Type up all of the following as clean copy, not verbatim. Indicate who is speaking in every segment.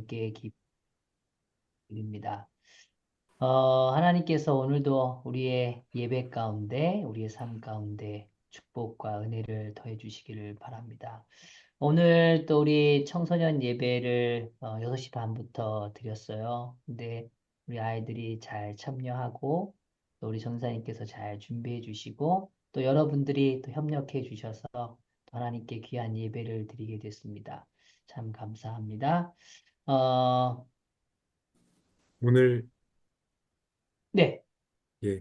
Speaker 1: 하나님께 기도드립니다. 하나님께서 오늘도 우리의 예배 가운데, 우리의 삶 가운데 축복과 은혜를 더해 주시기를 바랍니다. 오늘 또 우리 청소년 예배를 6시 반부터 드렸어요. 근데 우리 아이들이 잘 참여하고 또 우리 전사님께서 잘 준비해 주시고 또 여러분들이 또 협력해 주셔서 또 하나님께 귀한 예배를 드리게 됐습니다. 참 감사합니다. 어,
Speaker 2: 오늘,
Speaker 1: 네,
Speaker 2: 예,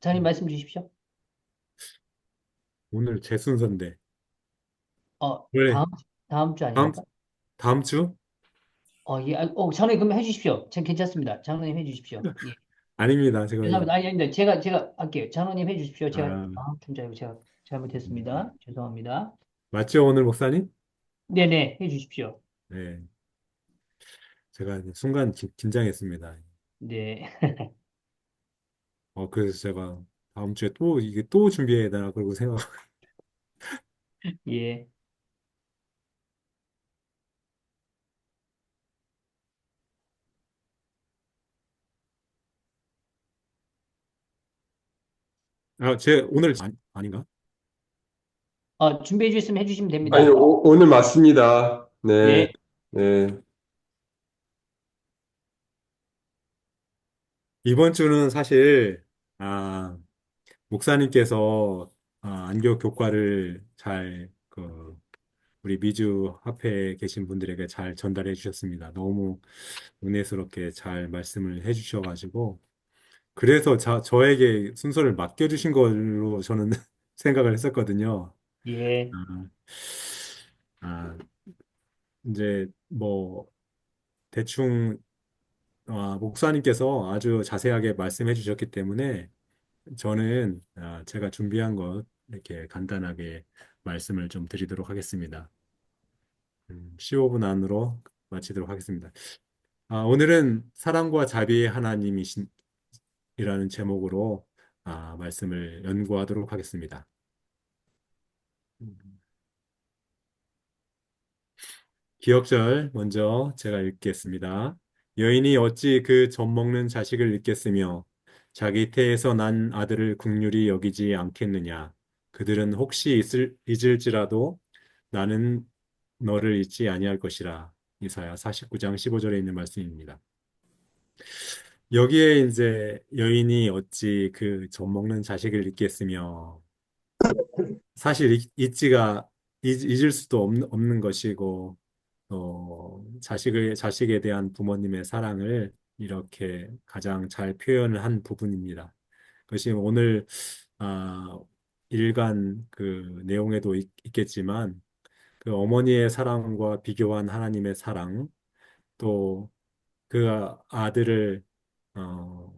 Speaker 1: 전님 말씀 주십시오.
Speaker 2: 오늘 제 순서인데,
Speaker 1: 어,
Speaker 2: 원래
Speaker 1: 다음 주
Speaker 2: 다음,
Speaker 1: 아닙니까?
Speaker 2: 다음 주?
Speaker 1: 예, 장로님 그럼 해주십시오. 전 괜찮습니다. 장로님 해주십시오. 예.
Speaker 2: 아닙니다. 제가,
Speaker 1: 죄송합니다. 아니, 아닙니다. 제가 할게요. 장로님 해주십시오. 제가,
Speaker 2: 아,
Speaker 1: 좀 제가 잘못했습니다. 죄송합니다.
Speaker 2: 맞죠, 오늘 목사님?
Speaker 1: 네네, 해주십시오.
Speaker 2: 네, 제가 이제 순간 긴장했습니다.
Speaker 1: 네,
Speaker 2: 그래서 제가 다음 주에 또, 이게 또 준비해야 되나, 그러고 생각,
Speaker 1: 예,
Speaker 2: 오늘, 아닌가?
Speaker 1: 준비해 주셨으면 해주시면
Speaker 3: 아니,
Speaker 1: 됩니다.
Speaker 3: 오늘 맞습니다. 네,
Speaker 1: 네,
Speaker 3: 네.
Speaker 2: 이번 주는 사실, 목사님께서, 안교 교과를 우리 미주 합회에 계신 분들에게 잘 전달해 주셨습니다. 너무 은혜스럽게 잘 말씀을 해 주셔가지고, 그래서 저에게 순서를 맡겨주신 걸로 저는 생각을 했었거든요.
Speaker 1: 예,
Speaker 2: 아, 아, 이제 뭐, 대충, 목사님께서 아주 자세하게 말씀해 주셨기 때문에 저는 제가 준비한 것 이렇게 간단하게 말씀을 좀 드리도록 하겠습니다. 15분 안으로 마치도록 하겠습니다. 오늘은 사랑과 자비의 하나님이신 이라는 제목으로 말씀을 연구하도록 하겠습니다. 음, 기억절 먼저 제가 읽겠습니다. 여인이 어찌 그 젖먹는 자식을 잊겠으며 자기 태에서 난 아들을 긍휼히 여기지 않겠느냐. 그들은 혹시 잊을지라도 나는 너를 잊지 아니할 것이라. 이사야 49장 15절에 있는 말씀입니다. 여기에 이제 여인이 어찌 그 젖먹는 자식을 잊겠으며 사실 잊을 수도 없는 것이고, 자식에 대한 부모님의 사랑을 이렇게 가장 잘 표현을 한 부분입니다. 그것이 오늘, 아, 일간 그 내용에도 있겠지만, 그 어머니의 사랑과 비교한 하나님의 사랑, 또 그 아들을, 어,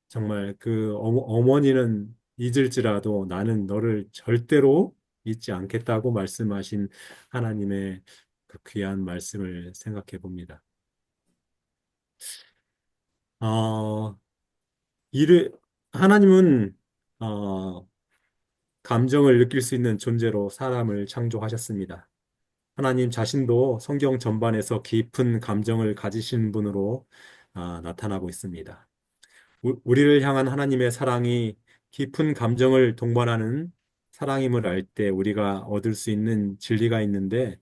Speaker 2: 정말 그 어머니는 잊을지라도 나는 너를 절대로 잊지 않겠다고 말씀하신 하나님의 그 귀한 말씀을 생각해 봅니다. 어, 이를, 하나님은, 어, 감정을 느낄 수 있는 존재로 사람을 창조하셨습니다. 하나님 자신도 성경 전반에서 깊은 감정을 가지신 분으로 나타나고 있습니다. 우리를 향한 하나님의 사랑이 깊은 감정을 동반하는 사랑임을 알 때 우리가 얻을 수 있는 진리가 있는데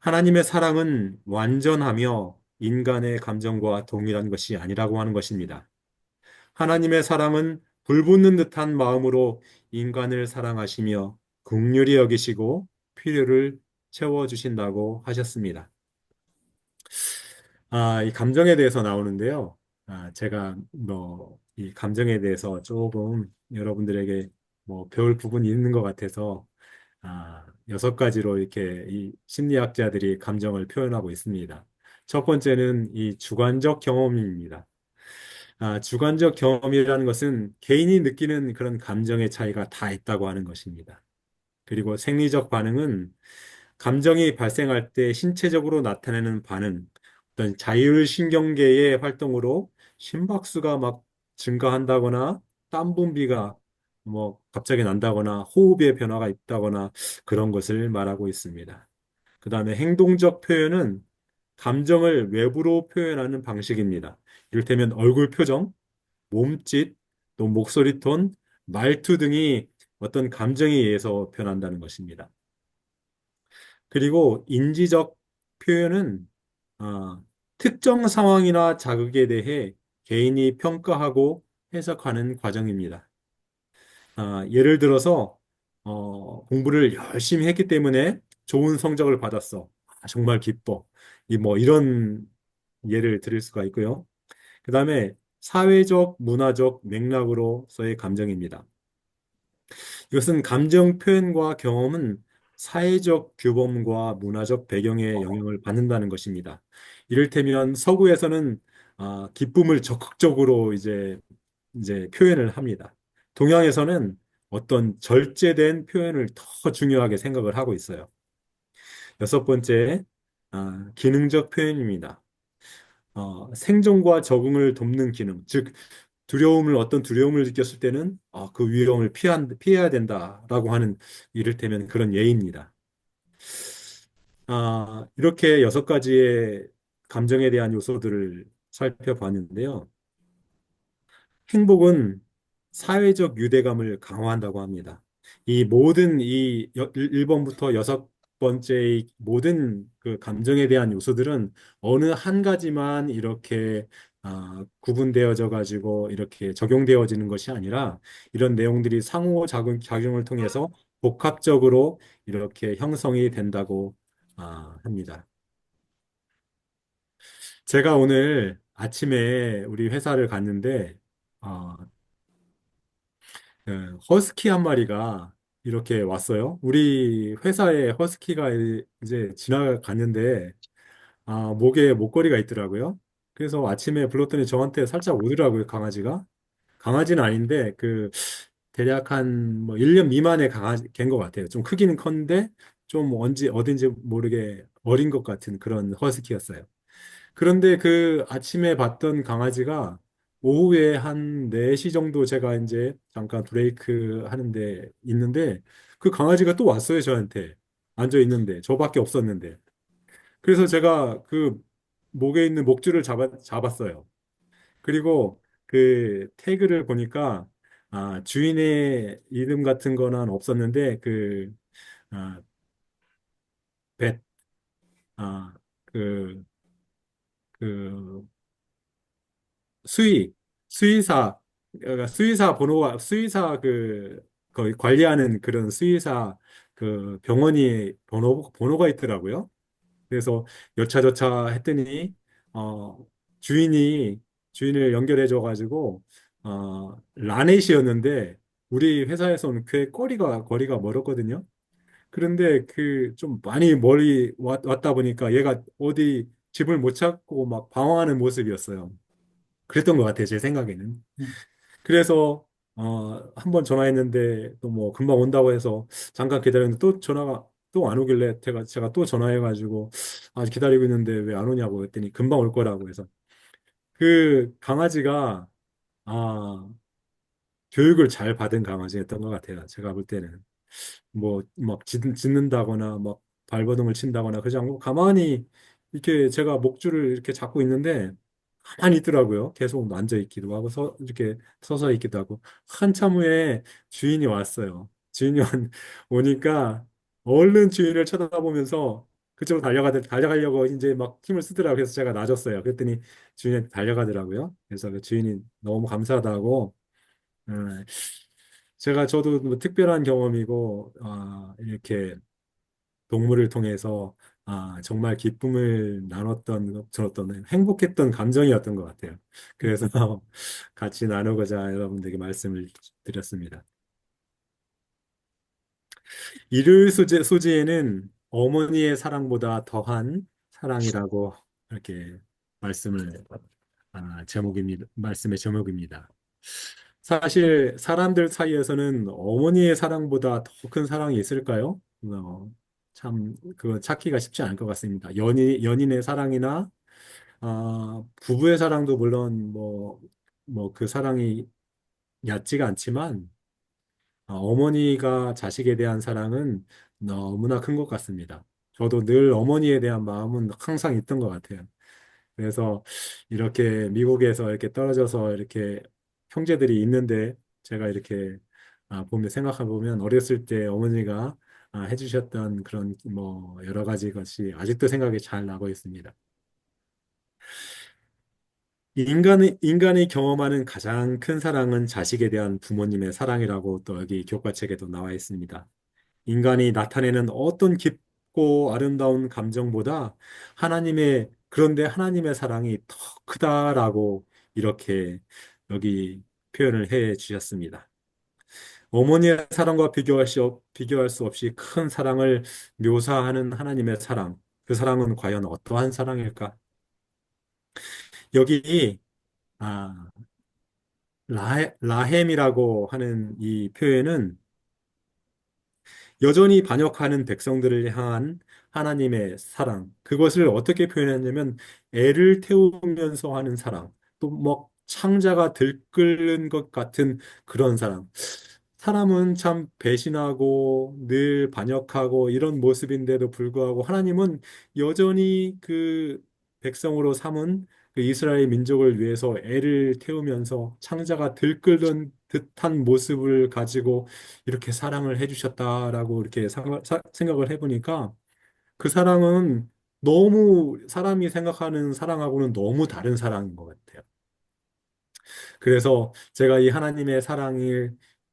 Speaker 2: 하나님의 사랑은 완전하며 인간의 감정과 동일한 것이 아니라고 하는 것입니다. 하나님의 사랑은 불붙는 듯한 마음으로 인간을 사랑하시며 긍휼히 여기시고 필요를 채워주신다고 하셨습니다. 이 감정에 대해서 나오는데요. 제가 이 감정에 대해서 조금 여러분들에게 배울 부분이 있는 것 같아서 6가지로 이렇게 이 심리학자들이 감정을 표현하고 있습니다. 첫 번째는 이 주관적 경험입니다. 주관적 경험이라는 것은 개인이 느끼는 그런 감정의 차이가 다 있다고 하는 것입니다. 그리고 생리적 반응은 감정이 발생할 때 신체적으로 나타내는 반응, 어떤 자율신경계의 활동으로 심박수가 막 증가한다거나 땀 분비가 갑자기 난다거나 호흡의 변화가 있다거나 그런 것을 말하고 있습니다. 그다음에 행동적 표현은 감정을 외부로 표현하는 방식입니다. 이를테면 얼굴 표정, 몸짓, 또 목소리 톤, 말투 등이 어떤 감정에 의해서 변한다는 것입니다. 그리고 인지적 표현은 아, 특정 상황이나 자극에 대해 개인이 평가하고 해석하는 과정입니다. 예를 들어서 공부를 열심히 했기 때문에 좋은 성적을 받았어. 정말 기뻐. 뭐 이런 예를 들을 수가 있고요. 그다음에 사회적, 문화적 맥락으로서의 감정입니다. 이것은 감정 표현과 경험은 사회적 규범과 문화적 배경에 영향을 받는다는 것입니다. 이를테면 서구에서는 기쁨을 적극적으로 이제 표현을 합니다. 동양에서는 어떤 절제된 표현을 더 중요하게 생각을 하고 있어요. 여섯 번째, 기능적 표현입니다. 생존과 적응을 돕는 기능, 즉 어떤 두려움을 느꼈을 때는 그 위험을 피해야 된다라고 하는 이를테면 그런 예입니다. 이렇게 여섯 가지의 감정에 대한 요소들을 살펴봤는데요. 행복은 사회적 유대감을 강화한다고 합니다. 이 모든 1번부터 여섯 번째의 모든 그 감정에 대한 요소들은 어느 한 가지만 이렇게 구분되어져 가지고 이렇게 적용되어지는 것이 아니라 이런 내용들이 상호작용을 통해서 복합적으로 이렇게 형성이 된다고 합니다. 제가 오늘 아침에 우리 회사를 갔는데 어, 허스키 한 마리가 이렇게 왔어요. 우리 회사에 허스키가 이제 지나갔는데, 목에 목걸이가 있더라고요. 그래서 아침에 불렀더니 저한테 살짝 오더라고요, 강아지가. 강아지는 아닌데, 대략 한 뭐 1년 미만의 개인 것 같아요. 좀 크기는 컸는데, 좀 어딘지 모르게 어린 것 같은 그런 허스키였어요. 그런데 그 아침에 봤던 강아지가 오후에 한 4시 정도 제가 이제 잠깐 브레이크 하는데 있는데 그 강아지가 또 왔어요, 저한테. 앉아 있는데 저밖에 없었는데. 그래서 제가 그 목에 있는 목줄을 잡았어요. 그리고 그 태그를 보니까 주인의 이름 같은 거는 없었는데 아, 뱃, 아, 그, 그 수의, 수의사, 그러니까 수의사 거의 관리하는 그런 수의사 그 병원이 번호가 있더라고요. 그래서 여차저차 했더니, 어, 주인이, 주인을 연결해줘가지고, 라넷이었는데, 우리 회사에서는 꽤 거리가 멀었거든요. 그런데 좀 많이 멀리 왔다 보니까 얘가 어디 집을 못 찾고 막 방황하는 모습이었어요. 그랬던 것 같아요, 제 생각에는.
Speaker 1: 음,
Speaker 2: 그래서 한 번 전화했는데 또 뭐 금방 온다고 해서 잠깐 기다렸는데 또 전화가 또 안 오길래 제가 또 전화해가지고 아직 기다리고 있는데 왜 안 오냐고 했더니 금방 올 거라고 해서 그 강아지가 아 교육을 잘 받은 강아지였던 것 같아요. 제가 볼 때는 뭐 막 짖는다거나 막 발버둥을 친다거나 그러지 않고 가만히 이렇게 제가 목줄을 이렇게 잡고 있는데 가만히 있더라고요. 계속 앉아 있기도 하고 이렇게 서서 있기도 하고 한참 후에 주인이 왔어요. 오니까 얼른 주인을 쳐다보면서 그쪽으로 달려가려고 이제 막 힘을 쓰더라고요. 그래서 제가 놔줬어요. 그랬더니 주인한테 달려가더라고요. 그래서 그 주인이 너무 감사하다고 저도 뭐 특별한 경험이고, 이렇게 동물을 통해서, 정말 기쁨을 나눴던 행복했던 감정이었던 것 같아요. 그래서 같이 나누고자 여러분들에게 말씀을 드렸습니다. 소지에는 어머니의 사랑보다 더한 사랑이라고 이렇게 말씀을, 말씀의 제목입니다. 사실 사람들 사이에서는 어머니의 사랑보다 더 큰 사랑이 있을까요? 참 그거 찾기가 쉽지 않을 것 같습니다. 연인의 사랑이나 부부의 사랑도 물론 뭐 그 사랑이 얕지가 않지만 어머니가 자식에 대한 사랑은 너무나 큰 것 같습니다. 저도 늘 어머니에 대한 마음은 항상 있던 것 같아요. 그래서 이렇게 미국에서 이렇게 떨어져서 이렇게 형제들이 있는데 제가 이렇게 보면 생각해 보면 어렸을 때 어머니가 해주셨던 그런 뭐 여러 가지 것이 아직도 생각이 잘 나고 있습니다. 인간이 경험하는 가장 큰 사랑은 자식에 대한 부모님의 사랑이라고 또 여기 교과책에도 나와 있습니다. 인간이 나타내는 어떤 깊고 아름다운 감정보다 그런데 하나님의 사랑이 더 크다라고 이렇게 여기 표현을 해 주셨습니다. 어머니의 사랑과 비교할 수 없이 큰 사랑을 묘사하는 하나님의 사랑. 그 사랑은 과연 어떠한 사랑일까? 여기, 아, 라햄이라고 하는 이 표현은 여전히 반역하는 백성들을 향한 하나님의 사랑. 그것을 어떻게 표현했냐면 애를 태우면서 하는 사랑. 또 뭐 창자가 들끓는 것 같은 그런 사랑. 사람은 참 배신하고 늘 반역하고 이런 모습인데도 불구하고 하나님은 여전히 그 백성으로 삼은 그 이스라엘 민족을 위해서 애를 태우면서 창자가 들끓는 듯한 모습을 가지고 이렇게 사랑을 해주셨다라고 이렇게 생각을 해보니까 그 사랑은 너무 사람이 생각하는 사랑하고는 너무 다른 사랑인 것 같아요. 그래서 제가 이 하나님의 사랑이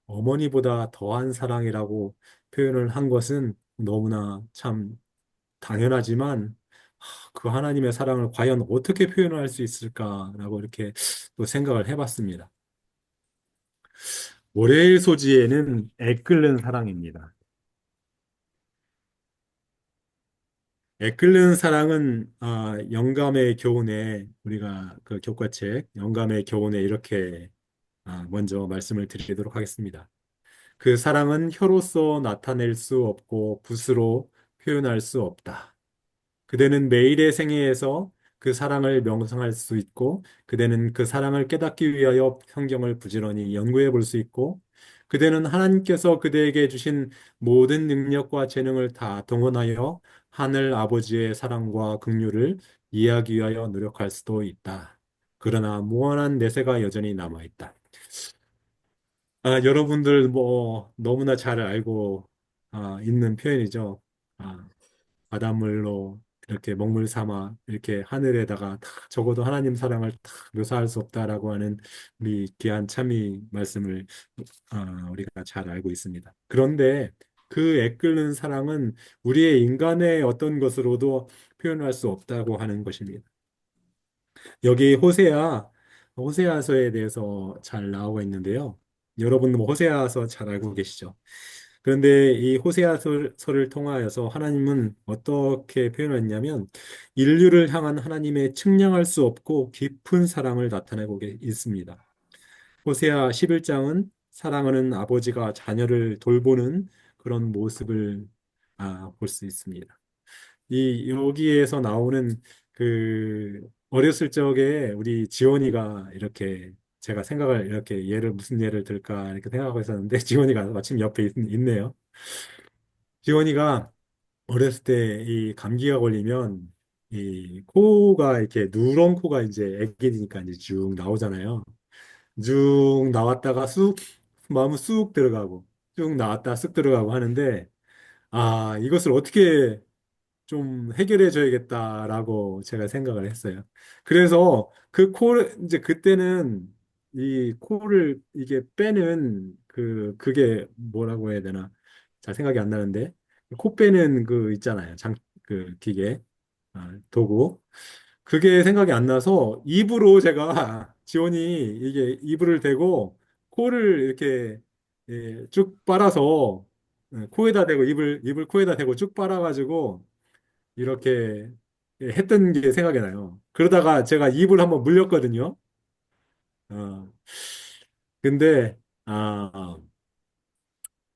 Speaker 2: 어머니보다 더한 사랑이라고 표현을 한 것은 너무나 참 당연하지만 그 하나님의 사랑을 과연 어떻게 표현할 수 있을까라고 이렇게 또 생각을 해봤습니다. 월요일 소지에는 애끓는 사랑입니다. 애끓는 사랑은 영감의 교훈에 우리가 그 교과책 영감의 교훈에 이렇게 먼저 말씀을 드리도록 하겠습니다. 그 사랑은 혀로서 나타낼 수 없고 붓으로 표현할 수 없다. 그대는 매일의 생애에서 그 사랑을 명상할 수 있고, 그대는 그 사랑을 깨닫기 위하여 성경을 부지런히 연구해 볼 수 있고, 그대는 하나님께서 그대에게 주신 모든 능력과 재능을 다 동원하여 하늘 아버지의 사랑과 긍휼을 이해하기 위하여 노력할 수도 있다. 그러나 무한한 내세가 여전히 남아 있다. 여러분들 뭐 너무나 잘 알고 있는 표현이죠. 아, 바닷물로 이렇게 먹물 삼아 이렇게 하늘에다가 다 적어도 하나님 사랑을 다 묘사할 수 없다라고 하는 우리 귀한 참이 말씀을 우리가 잘 알고 있습니다. 그런데 그 애끓는 사랑은 우리의 인간의 어떤 것으로도 표현할 수 없다고 하는 것입니다. 여기 호세아서에 대해서 잘 나오고 있는데요. 여러분 뭐 호세아서 잘 알고 계시죠? 그런데 이 호세아서를 통하여서 하나님은 어떻게 표현했냐면 인류를 향한 하나님의 측량할 수 없고 깊은 사랑을 나타내고 있습니다. 호세아 11장은 사랑하는 아버지가 자녀를 돌보는 그런 모습을 볼 수 있습니다. 이 여기에서 나오는 그 어렸을 적에 우리 지원이가 이렇게 제가 생각을 이렇게 무슨 예를 들까 이렇게 생각하고 있었는데 지원이가 마침 옆에 있네요. 지원이가 어렸을 때 이 감기가 걸리면 이 코가 이렇게 누런 코가 이제 애기니까 이제 쭉 나오잖아요. 쭉 나왔다가 마음은 쑥 들어가고 쭉 나왔다 쑥 들어가고 하는데 이것을 어떻게 좀 해결해 줘야겠다라고 제가 생각을 했어요. 그래서 그 코를 이제 그때는 이 코를 이게 빼는 그게 뭐라고 해야 되나 잘 생각이 안 나는데 코 빼는 그 있잖아요. 그 기계 도구 그게 생각이 안 나서 입으로 제가 지원이 이게 이불을 대고 코를 이렇게 쭉 빨아서 코에다 대고 입을 코에다 대고 쭉 빨아가지고 이렇게 했던 게 생각이 나요. 그러다가 제가 입을 한번 물렸거든요. 어, 근데,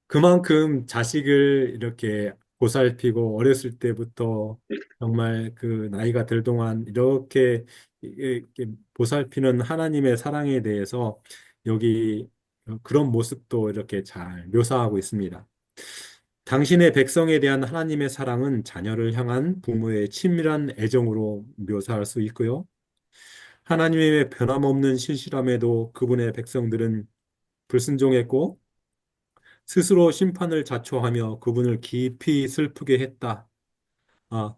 Speaker 2: 그만큼 자식을 이렇게 보살피고 어렸을 때부터 정말 그 나이가 들 동안 이렇게, 이렇게 보살피는 하나님의 사랑에 대해서 여기 그런 모습도 이렇게 잘 묘사하고 있습니다. 당신의 백성에 대한 하나님의 사랑은 자녀를 향한 부모의 친밀한 애정으로 묘사할 수 있고요. 하나님의 변함없는 신실함에도 그분의 백성들은 불순종했고 스스로 심판을 자초하며 그분을 깊이 슬프게 했다. 아,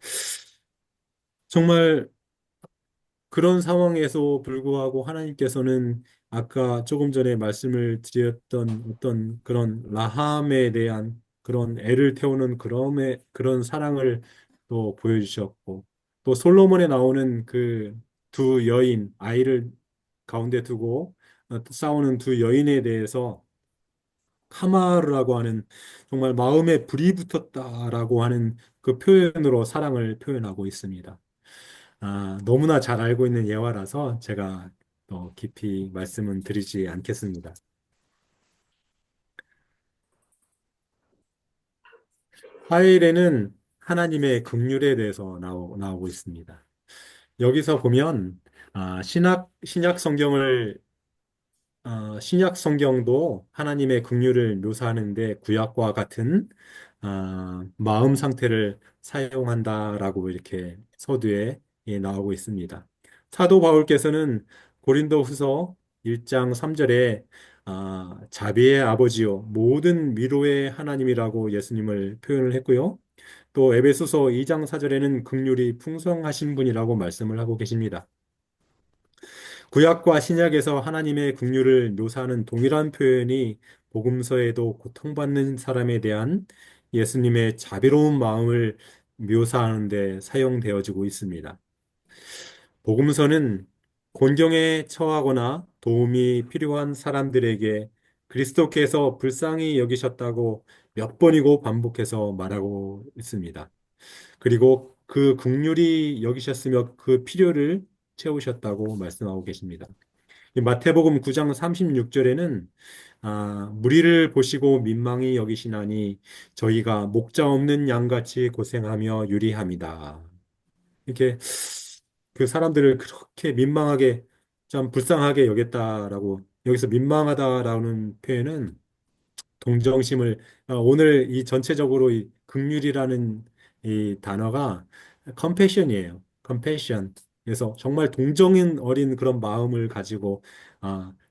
Speaker 2: 정말 그런 상황에서 불구하고 하나님께서는 아까 조금 전에 말씀을 드렸던 어떤 그런 라함에 대한 그런 애를 태우는 그런 사랑을 또 보여주셨고, 또 솔로몬에 나오는 그 두 여인, 아이를 가운데 두고 싸우는 두 여인에 대해서 카마르라고 하는 정말 마음에 불이 붙었다라고 하는 그 표현으로 사랑을 표현하고 있습니다. 너무나 잘 알고 있는 예화라서 제가 더 깊이 말씀은 드리지 않겠습니다. 화일에는 하나님의 긍휼에 대해서 나오고 있습니다. 여기서 보면 신약 성경을 신약 성경도 하나님의 긍휼을 묘사하는데 구약과 같은 마음 상태를 사용한다라고 이렇게 서두에 나오고 있습니다. 사도 바울께서는 고린도후서 1장 3절에 자비의 아버지요 모든 위로의 하나님이라고 예수님을 표현을 했고요. 또 에베소서 2장 4절에는 긍휼이 풍성하신 분이라고 말씀을 하고 계십니다. 구약과 신약에서 하나님의 긍휼을 묘사하는 동일한 표현이 복음서에도 고통받는 사람에 대한 예수님의 자비로운 마음을 묘사하는 데 사용되어지고 있습니다. 복음서는 곤경에 처하거나 도움이 필요한 사람들에게 그리스도께서 불쌍히 여기셨다고 몇 번이고 반복해서 말하고 있습니다. 그리고 그 긍휼히 여기셨으며 그 필요를 채우셨다고 말씀하고 계십니다. 이 마태복음 9장 36절에는 무리를 보시고 민망히 여기시나니 저희가 목자 없는 양같이 고생하며 유리함이다. 이렇게 그 사람들을 그렇게 민망하게 참 불쌍하게 여겼다라고 여기서 민망하다라는 표현은 동정심을 오늘 이 전체적으로 이 긍휼이라는 이 단어가 컴패션이에요. 컴패션. 그래서 정말 동정인 어린 그런 마음을 가지고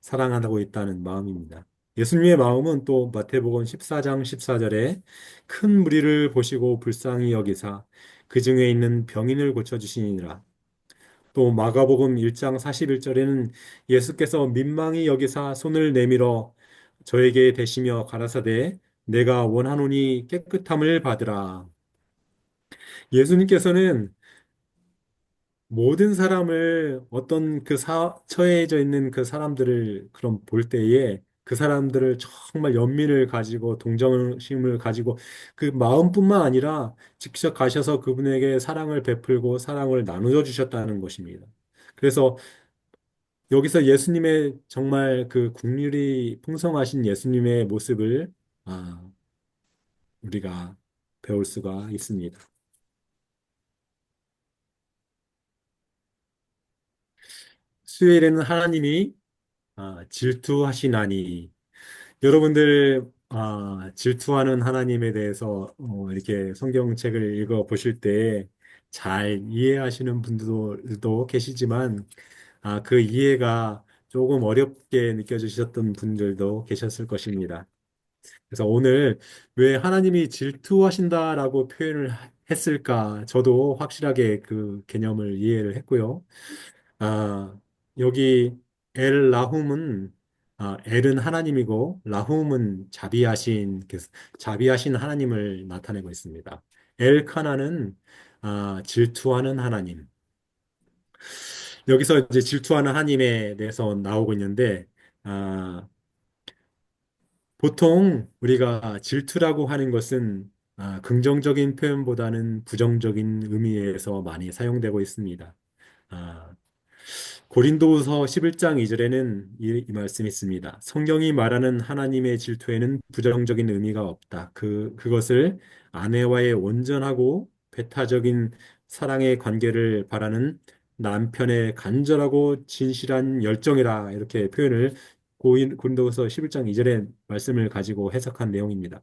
Speaker 2: 사랑하고 있다는 마음입니다. 예수님의 마음은 또 마태복음 14장 14절에 큰 무리를 보시고 불쌍히 여기사 그 중에 있는 병인을 고쳐 주시니라. 또 마가복음 1장 41절에는 예수께서 민망히 여기사 손을 내밀어 저에게 대시며 가라사대 내가 원하노니 깨끗함을 받으라. 예수님께서는 모든 사람을 어떤 처해져 있는 그 사람들을 그런 볼 때에 그 사람들을 정말 연민을 가지고 동정심을 가지고 그 마음뿐만 아니라 직접 가셔서 그분에게 사랑을 베풀고 사랑을 나누어 주셨다는 것입니다. 그래서 여기서 예수님의 정말 그 국률이 풍성하신 예수님의 모습을 아, 우리가 배울 수가 있습니다. 수요일에는 하나님이 질투하시나니 여러분들 질투하는 하나님에 대해서 이렇게 성경책을 읽어 보실 때 잘 이해하시는 분들도 계시지만 그 이해가 조금 어렵게 느껴지셨던 분들도 계셨을 것입니다. 그래서 오늘 왜 하나님이 질투하신다라고 표현을 했을까? 저도 확실하게 그 개념을 이해를 했고요. 아, 여기 엘 라훔은 엘은 하나님이고 라훔은 자비하신 하나님을 나타내고 있습니다. 엘 카나는 질투하는 하나님. 여기서 이제 질투하는 하나님에 대해서 나오고 있는데 아, 보통 우리가 질투라고 하는 것은 긍정적인 표현보다는 부정적인 의미에서 많이 사용되고 있습니다. 아, 고린도후서 11장 2절에는 이 말씀이 있습니다. 성경이 말하는 하나님의 질투에는 부정적인 의미가 없다. 그것을 아내와의 온전하고 배타적인 사랑의 관계를 바라는 남편의 간절하고 진실한 열정이라 이렇게 표현을 고린도후서 11장 2절의 말씀을 가지고 해석한 내용입니다.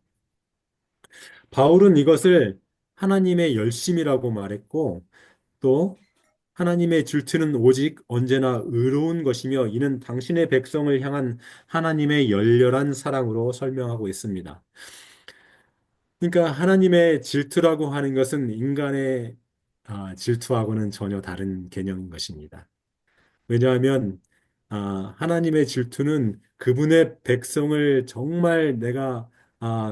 Speaker 2: 바울은 이것을 하나님의 열심이라고 말했고, 또 하나님의 질투는 오직 언제나 의로운 것이며 이는 당신의 백성을 향한 하나님의 열렬한 사랑으로 설명하고 있습니다. 그러니까 하나님의 질투라고 하는 것은 인간의 질투하고는 전혀 다른 개념인 것입니다. 왜냐하면 하나님의 질투는 그분의 백성을 정말 내가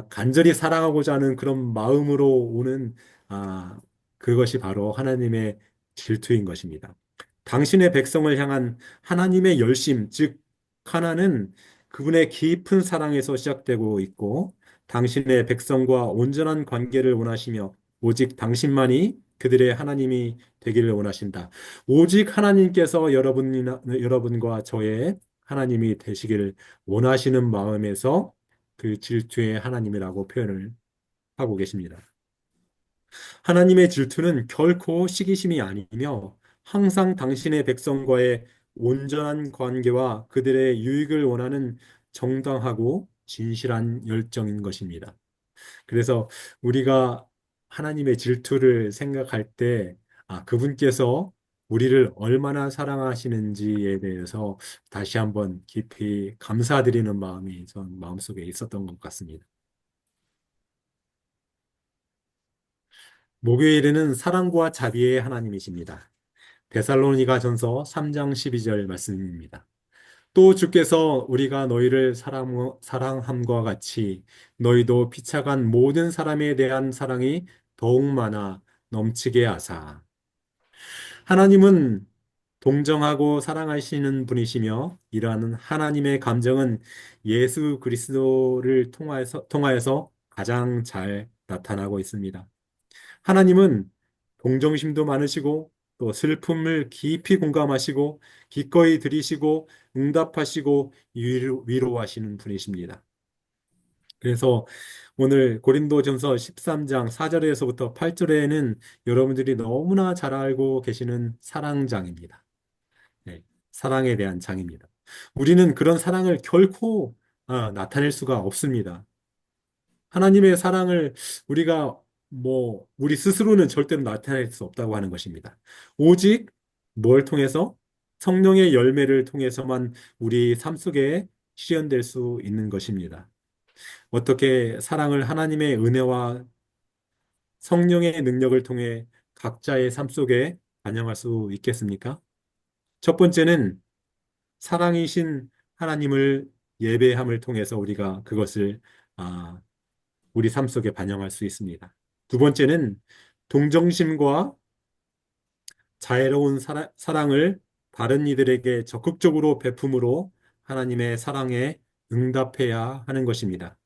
Speaker 2: 간절히 사랑하고자 하는 그런 마음으로 오는 아, 그것이 바로 하나님의 질투인 것입니다. 당신의 백성을 향한 하나님의 열심, 즉 하나는 그분의 깊은 사랑에서 시작되고 있고 당신의 백성과 온전한 관계를 원하시며 오직 당신만이 그들의 하나님이 되기를 원하신다. 오직 하나님께서 여러분과 저의 하나님이 되시기를 원하시는 마음에서 그 질투의 하나님이라고 표현을 하고 계십니다. 하나님의 질투는 결코 시기심이 아니며 항상 당신의 백성과의 온전한 관계와 그들의 유익을 원하는 정당하고 진실한 열정인 것입니다. 그래서 우리가 하나님의 질투를 생각할 때, 그분께서 우리를 얼마나 사랑하시는지에 대해서 다시 한번 깊이 감사드리는 마음이 전 마음속에 있었던 것 같습니다. 목요일에는 사랑과 자비의 하나님이십니다. 데살로니가 전서 3장 12절 말씀입니다. 또 주께서 우리가 너희를 사랑함과 같이 너희도 피차간 모든 사람에 대한 사랑이 더욱 많아 넘치게 하사. 하나님은 동정하고 사랑하시는 분이시며 이러한 하나님의 감정은 예수 그리스도를 통하여서 가장 잘 나타나고 있습니다. 하나님은 동정심도 많으시고 또 슬픔을 깊이 공감하시고 기꺼이 들이시고 응답하시고 위로하시는 분이십니다. 그래서 오늘 고린도전서 13장 4절에서부터 8절에는 여러분들이 너무나 잘 알고 계시는 사랑장입니다. 네, 사랑에 대한 장입니다. 우리는 그런 사랑을 결코 나타낼 수가 없습니다. 하나님의 사랑을 우리가 우리 스스로는 절대로 나타낼 수 없다고 하는 것입니다. 오직 뭘 통해서? 성령의 열매를 통해서만 우리 삶 속에 실현될 수 있는 것입니다. 어떻게 사랑을 하나님의 은혜와 성령의 능력을 통해 각자의 삶 속에 반영할 수 있겠습니까? 첫 번째는 사랑이신 하나님을 예배함을 통해서 우리가 그것을 아, 우리 삶 속에 반영할 수 있습니다. 두 번째는 동정심과 자애로운 사랑을 다른 이들에게 적극적으로 베품으로 하나님의 사랑에 응답해야 하는 것입니다.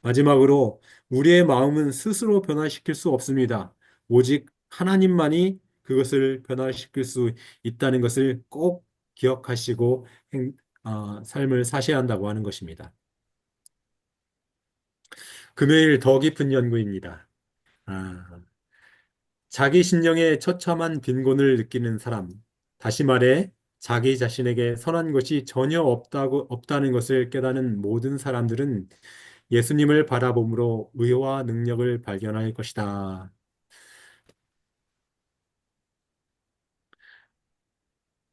Speaker 2: 마지막으로 우리의 마음은 스스로 변화시킬 수 없습니다. 오직 하나님만이 그것을 변화시킬 수 있다는 것을 꼭 기억하시고 삶을 사셔야 한다고 하는 것입니다. 금요일 더 깊은 연구입니다. 아, 자기 신령의 처참한 빈곤을 느끼는 사람, 다시 말해 자기 자신에게 선한 것이 전혀 없다는 것을 깨닫는 모든 사람들은 예수님을 바라봄으로 의와 능력을 발견할 것이다.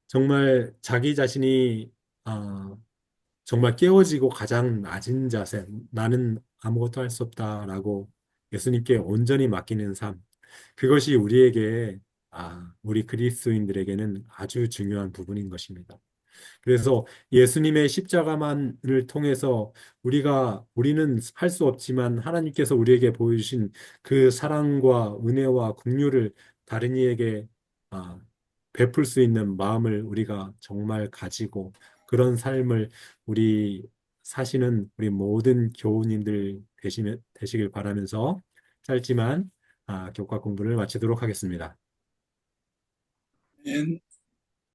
Speaker 2: 정말 자기 자신이 아, 정말 깨어지고 가장 낮은 자세, 나는 아무것도 할 수 없다라고 예수님께 온전히 맡기는 삶, 그것이 우리 그리스도인들에게는 아주 중요한 부분인 것입니다. 그래서 예수님의 십자가만을 통해서 우리는 할 수 없지만 하나님께서 우리에게 보여주신 그 사랑과 은혜와 긍휼을 다른 이에게 아, 베풀 수 있는 마음을 우리가 정말 가지고 그런 삶을 우리 사시는 우리 모든 교우님들 되시길 바라면서 짧지만 교과 공부를 마치도록 하겠습니다.
Speaker 4: 아멘.